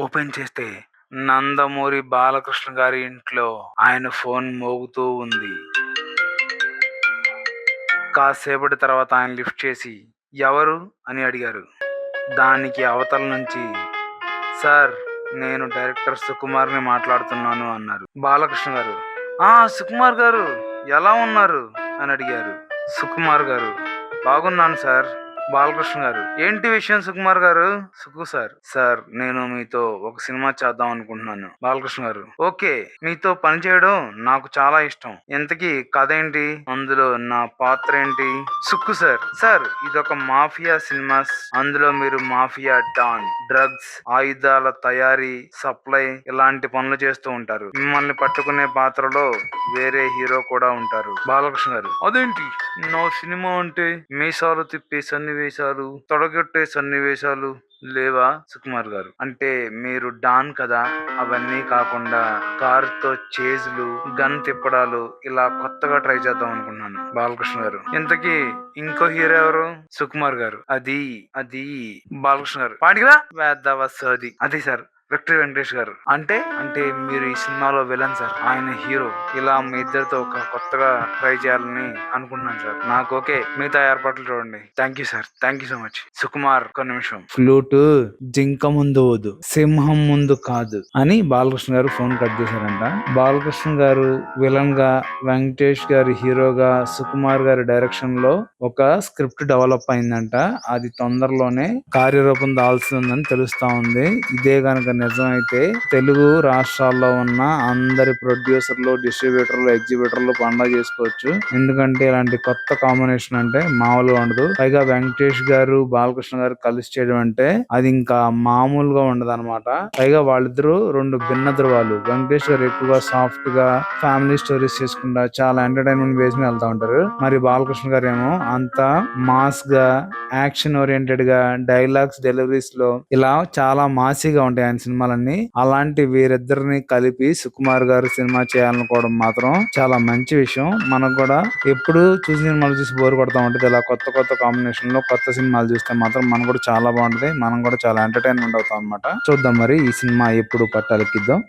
Open చేస్తే నందమూరి బాలకృష్ణ గారి ఇంట్లో ఆయన ఫోన్ మోగుతూ ఉంది. కాసేపటి తర్వాత ఆయన లిఫ్ట్ చేసి ఎవరు అని అడిగారు. దానికి అవతల నుంచి సార్, నేను డైరెక్టర్ సుకుమార్ని మాట్లాడుతున్నాను అన్నారు. బాలకృష్ణ గారు సుకుమార్ గారు ఎలా ఉన్నారు అని అడిగారు. సుకుమార్ గారు బాగున్నాను సార్. బాలకృష్ణ గారు ఏంటి విషయం సుకుమార్ గారు? సుకు సార్, నేను మీతో ఒక సినిమా చేద్దాం అనుకుంటున్నాను. బాలకృష్ణ గారు ఓకే, మీతో పని చేయడం నాకు చాలా ఇష్టం. ఇంతకీ కథ ఏంటి? అందులో నా పాత్ర ఏంటి? సుక్కు సార్, ఇదొక మాఫియా సినిమా. అందులో మీరు మాఫియా డాన్, డ్రగ్స్, ఆయుధాల తయారీ, సప్లై ఇలాంటి పనులు చేస్తూ ఉంటారు. మిమ్మల్ని పట్టుకునే పాత్రలో వేరే హీరో కూడా ఉంటారు. బాలకృష్ణ గారు అదేంటి, నా సినిమా అంటే మీసాలు తిప్పే సన్నివేశాలు, తొడగొట్టే సన్నివేశాలు లేవా? సుకుమార్ గారు అంటే మీరు డాన్ కదా, అవన్నీ కాకుండా కారుతో చేజ్లు, గన్ తిప్పడాలు ఇలా కొత్తగా ట్రై చేద్దాం అనుకున్నాను. బాలకృష్ణ గారు ఇంతకీ ఇంకో హీరో ఎవరు? సుకుమార్ గారు అది బాలకృష్ణ గారు పాడిగా వేద్దవసది అది సార్, విక్టరీ వెంకటేష్ గారు అంటే మీరు ఈ సినిమాలో విలన్ సార్, ఆయన హీరో. ఇలా మీ ఇద్దరితో ఒక కొత్తగా ట్రై చేయాలని అనుకుంటున్నాను సార్. నాకు ఓకే, మిగతా ఏర్పాట్లు చూడండి. Thank you sir, thank you so much. Sukumar ఒక నిమిషం, ఫ్లూట్ జింక ముందు వద్దు, సింహం ముందు కాదు అని బాలకృష్ణ గారు ఫోన్ కట్ చేశారంట. బాలకృష్ణ గారు విలన్ గా, వెంకటేష్ గారి హీరోగా, సుకుమార్ గారి డైరెక్షన్ లో ఒక స్క్రిప్ట్ డెవలప్ అయిందంట. అది తొందరలోనే కార్యరూపం దాల్సిందని తెలుస్తా ఉంది. ఇదే గనక నిజమైతే తెలుగు రాష్ట్రాల్లో ఉన్న అందరి ప్రొడ్యూసర్లు, డిస్ట్రిబ్యూటర్లు, ఎగ్జిబిటర్లు పండగ చేసుకోవచ్చు. ఎందుకంటే ఇలాంటి కొత్త కాంబినేషన్ అంటే మామూలుగా ఉండదు. పైగా వెంకటేష్ గారు, బాలకృష్ణ గారు కలిసి చేయడం అంటే అది ఇంకా మామూలుగా ఉండదు అనమాట. పైగా వాళ్ళిద్దరూ రెండు భిన్న ధృవాలు. వెంకటేష్ గారు ఎక్కువగా సాఫ్ట్ గా ఫ్యామిలీ స్టోరీస్ చేసుకుంటా చాలా ఎంటర్టైన్మెంట్ బేస్ మీద వెళ్తా ఉంటారు. మరి బాలకృష్ణ గారు ఏమో అంత మాస్ గా, యాక్షన్ ఓరియంటెడ్ గా, డైలాగ్స్ డెలివరీస్ లో ఇలా చాలా మాసీగా ఉంటాయి ఆయన సినిమాలన్నీ. అలాంటి వీరిద్దరిని కలిపి సుకుమార్ గారు సినిమా చేయాలనుకోవడం మాత్రం చాలా మంచి విషయం. మనకు కూడా ఎప్పుడు చూసి సినిమాలు చూసి బోర్ కొడతా ఉంటుంది. ఇలా కొత్త కాంబినేషన్ లో కొత్త సినిమాలు చూస్తే మాత్రం మనకు కూడా చాలా బాగుంటది. మనం కూడా చాలా ఎంటర్టైన్మెంట్ అవుతాం అనమాట. చూద్దాం మరి ఈ సినిమా ఎప్పుడు పట్టాలెక్కిద్దాం.